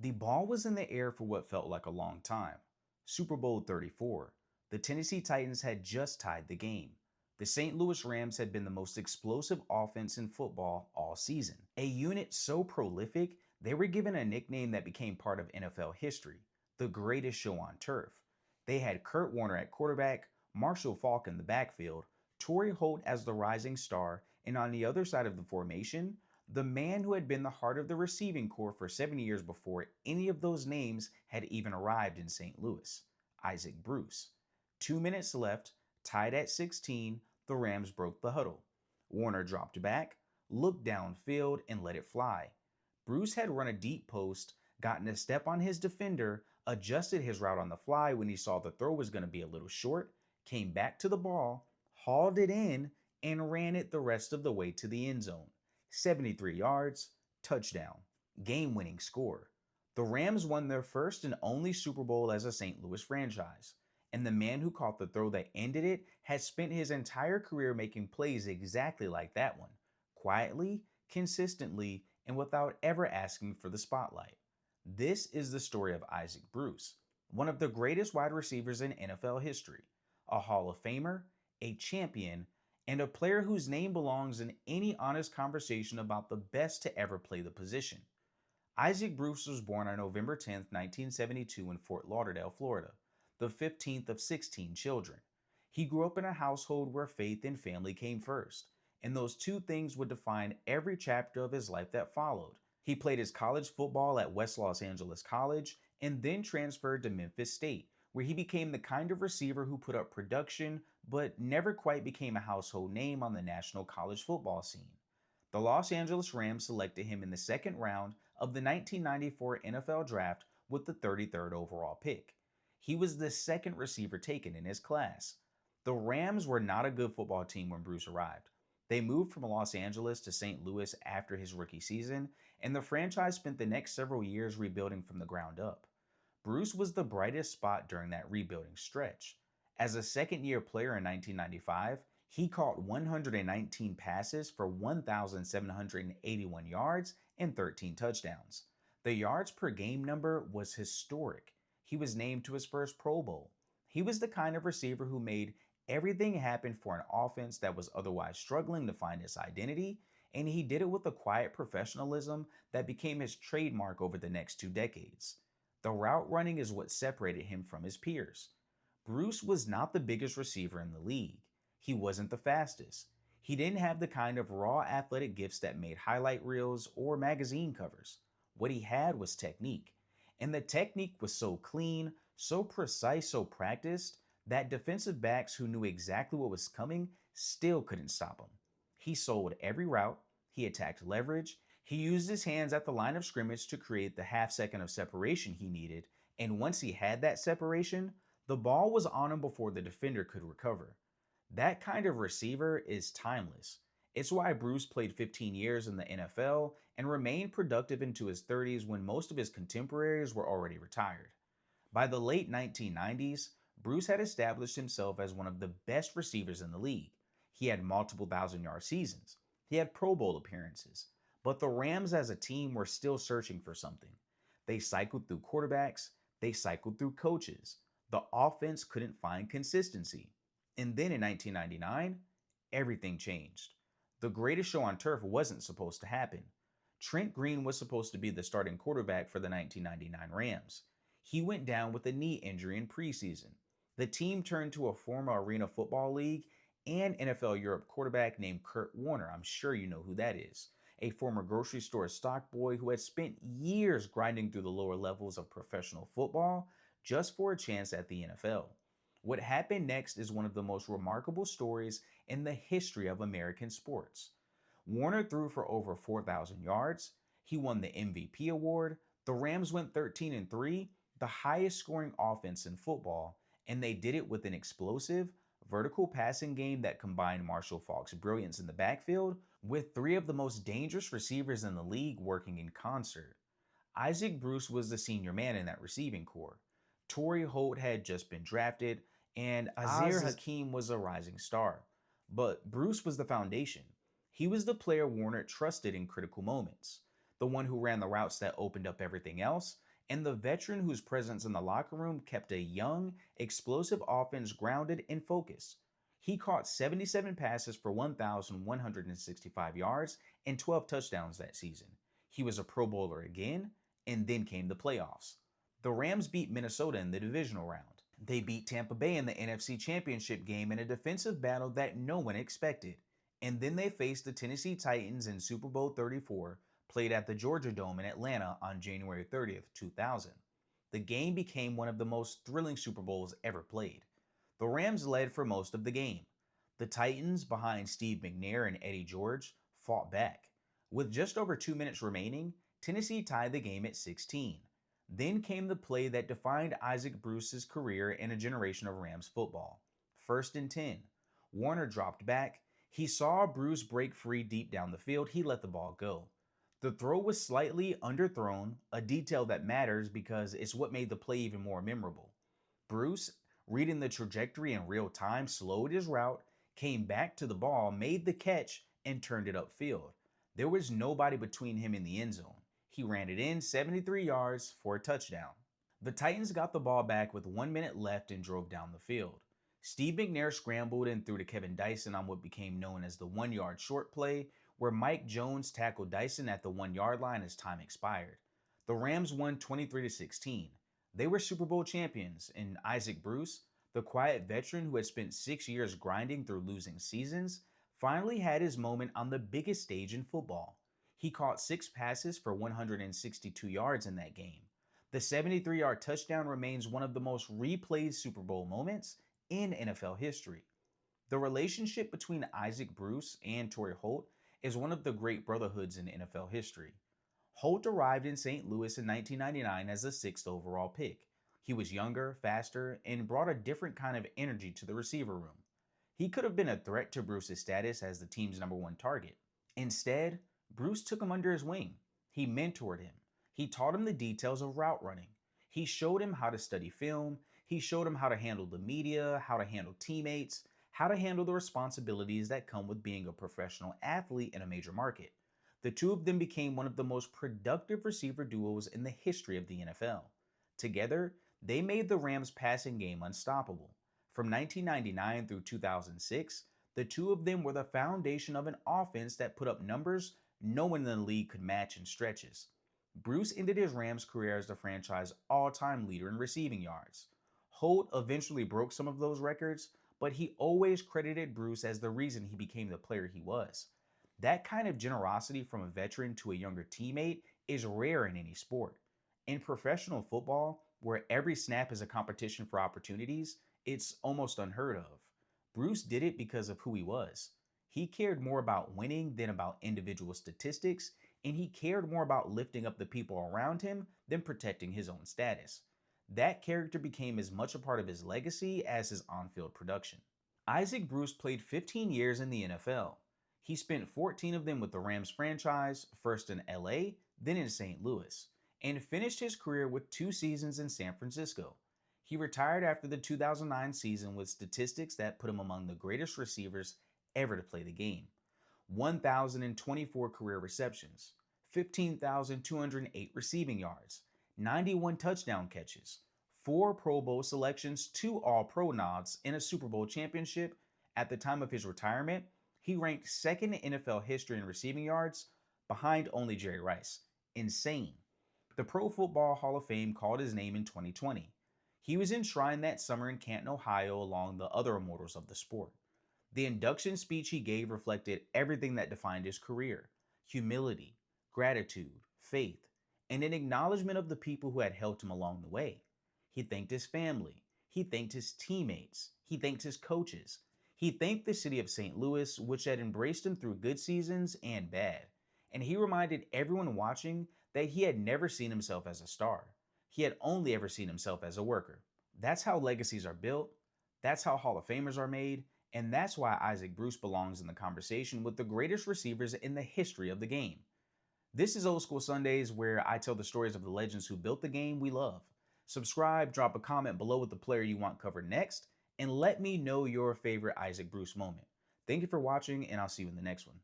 The ball was in the air for what felt like a long time. Super Bowl 34. The Tennessee Titans had just tied the game. The St. Louis Rams had been the most explosive offense in football all season. A unit so prolific, they were given a nickname that became part of NFL history, the greatest show on turf. They had Kurt Warner at quarterback, Marshall Faulk in the backfield, Torry Holt as the rising star, and on the other side of the formation, the man who had been the heart of the receiving corps for 7 years before any of those names had even arrived in St. Louis, Isaac Bruce. 2 minutes left, tied at 16, the Rams broke the huddle. Warner dropped back, looked downfield, and let it fly. Bruce had run a deep post, gotten a step on his defender, adjusted his route on the fly when he saw the throw was going to be a little short, came back to the ball, hauled it in, and ran it the rest of the way to the end zone. 73 yards, touchdown, game-winning score. The Rams won their first and only Super Bowl as a St. Louis franchise, and the man who caught the throw that ended it has spent his entire career making plays exactly like that one, quietly, consistently, and without ever asking for the spotlight. This is the story of Isaac Bruce, one of the greatest wide receivers in NFL history, a Hall of Famer, a champion, and a player whose name belongs in any honest conversation about the best to ever play the position. Isaac Bruce was born on November 10th, 1972 in Fort Lauderdale, Florida, the 15th of 16 children. He grew up in a household where faith and family came first, and those two things would define every chapter of his life that followed. He played his college football at West Los Angeles College and then transferred to Memphis State, where he became the kind of receiver who put up production but never quite became a household name on the national college football scene. The Los Angeles Rams selected him in the second round of the 1994 NFL Draft with the 33rd overall pick. He was the second receiver taken in his class. The Rams were not a good football team when Bruce arrived. They moved from Los Angeles to St. Louis after his rookie season, and the franchise spent the next several years rebuilding from the ground up. Bruce was the brightest spot during that rebuilding stretch. As a second-year player in 1995, he caught 119 passes for 1,781 yards and 13 touchdowns. The yards per game number was historic. He was named to his first Pro Bowl. He was the kind of receiver who made everything happen for an offense that was otherwise struggling to find its identity, and he did it with a quiet professionalism that became his trademark over the next 2 decades. The route running is what separated him from his peers. Bruce was not the biggest receiver in the league. He wasn't the fastest. He didn't have the kind of raw athletic gifts that made highlight reels or magazine covers. What he had was technique. And the technique was so clean, so precise, so practiced, that defensive backs who knew exactly what was coming still couldn't stop him. He sold every route, he attacked leverage, he used his hands at the line of scrimmage to create the half second of separation he needed, and once he had that separation, the ball was on him before the defender could recover. That kind of receiver is timeless. It's why Bruce played 15 years in the NFL and remained productive into his 30s when most of his contemporaries were already retired. By the late 1990s, Bruce had established himself as one of the best receivers in the league. He had multiple thousand-yard seasons. He had Pro Bowl appearances. But the Rams as a team were still searching for something. They cycled through quarterbacks. They cycled through coaches. The offense couldn't find consistency. And then in 1999, everything changed. The greatest show on turf wasn't supposed to happen. Trent Green was supposed to be the starting quarterback for the 1999 Rams. He went down with a knee injury in preseason. The team turned to a former Arena Football League and NFL Europe quarterback named Kurt Warner. I'm sure you know who that is. A former grocery store stock boy who had spent years grinding through the lower levels of professional football just for a chance at the NFL. What happened next is one of the most remarkable stories in the history of American sports. Warner threw for over 4,000 yards. He won the MVP award. The Rams went 13-3, the highest scoring offense in football, and they did it with an explosive, vertical passing game that combined Marshall Faulk's brilliance in the backfield with three of the most dangerous receivers in the league working in concert. Isaac Bruce was the senior man in that receiving corps. Torry Holt had just been drafted, and Azir Hakim was a rising star. But Bruce was the foundation. He was the player Warner trusted in critical moments, the one who ran the routes that opened up everything else, and the veteran whose presence in the locker room kept a young, explosive offense grounded and focused. He caught 77 passes for 1,165 yards and 12 touchdowns that season. He was a Pro Bowler again, and then came the playoffs. The Rams beat Minnesota in the divisional round. They beat Tampa Bay in the NFC Championship game in a defensive battle that no one expected. And then they faced the Tennessee Titans in Super Bowl 34, played at the Georgia Dome in Atlanta on January 30th, 2000. The game became one of the most thrilling Super Bowls ever played. The Rams led for most of the game. The Titans, behind Steve McNair and Eddie George, fought back. With just over 2 minutes remaining, Tennessee tied the game at 16. Then came the play that defined Isaac Bruce's career and a generation of Rams football. 1st and 10. Warner dropped back. He saw Bruce break free deep down the field. He let the ball go. The throw was slightly underthrown, a detail that matters because it's what made the play even more memorable. Bruce, reading the trajectory in real time, slowed his route, came back to the ball, made the catch, and turned it upfield. There was nobody between him and the end zone. He ran it in 73 yards for a touchdown. The Titans got the ball back with 1 minute left and drove down the field. Steve McNair scrambled and threw to Kevin Dyson on what became known as the 1-yard short play, where Mike Jones tackled Dyson at the 1-yard line as time expired. The Rams won 23-16. They were Super Bowl champions, and Isaac Bruce, the quiet veteran who had spent 6 years grinding through losing seasons, finally had his moment on the biggest stage in football. He caught 6 passes for 162 yards in that game. The 73-yard touchdown remains one of the most replayed Super Bowl moments in NFL history. The relationship between Isaac Bruce and Torry Holt is one of the great brotherhoods in NFL history. Holt arrived in St. Louis in 1999 as the 6th overall pick. He was younger, faster, and brought a different kind of energy to the receiver room. He could have been a threat to Bruce's status as the team's #1 target. Instead, Bruce took him under his wing. He mentored him. He taught him the details of route running. He showed him how to study film. He showed him how to handle the media, how to handle teammates, how to handle the responsibilities that come with being a professional athlete in a major market. The two of them became one of the most productive receiver duos in the history of the NFL. Together, they made the Rams' passing game unstoppable. From 1999 through 2006, the two of them were the foundation of an offense that put up numbers no one in the league could match in stretches. Bruce ended his Rams career as the franchise all-time leader in receiving yards. Holt eventually broke some of those records, but he always credited Bruce as the reason he became the player he was. That kind of generosity from a veteran to a younger teammate is rare in any sport. In professional football, where every snap is a competition for opportunities, it's almost unheard of. Bruce did it because of who he was. He cared more about winning than about individual statistics, and he cared more about lifting up the people around him than protecting his own status. That character became as much a part of his legacy as his on-field production. Isaac Bruce played 15 years in the NFL. He spent 14 of them with the Rams franchise, first in LA, then in St. Louis, and finished his career with 2 seasons in San Francisco. He retired after the 2009 season with statistics that put him among the greatest receivers ever to play the game. 1,024 career receptions, 15,208 receiving yards, 91 touchdown catches, 4 Pro Bowl selections, 2 All-Pro nods, and a Super Bowl championship. At the time of his retirement, he ranked 2nd in NFL history in receiving yards, behind only Jerry Rice. Insane. The Pro Football Hall of Fame called his name in 2020. He was enshrined that summer in Canton, Ohio, along the other immortals of the sport. The induction speech he gave reflected everything that defined his career: humility, gratitude, faith, and an acknowledgement of the people who had helped him along the way. He thanked his family. He thanked his teammates. He thanked his coaches. He thanked the city of St. Louis, which had embraced him through good seasons and bad. And he reminded everyone watching that he had never seen himself as a star. He had only ever seen himself as a worker. That's how legacies are built. That's how Hall of Famers are made. And that's why Isaac Bruce belongs in the conversation with the greatest receivers in the history of the game. This is Old School Sundays, where I tell the stories of the legends who built the game we love. Subscribe, drop a comment below with the player you want covered next, and let me know your favorite Isaac Bruce moment. Thank you for watching, and I'll see you in the next one.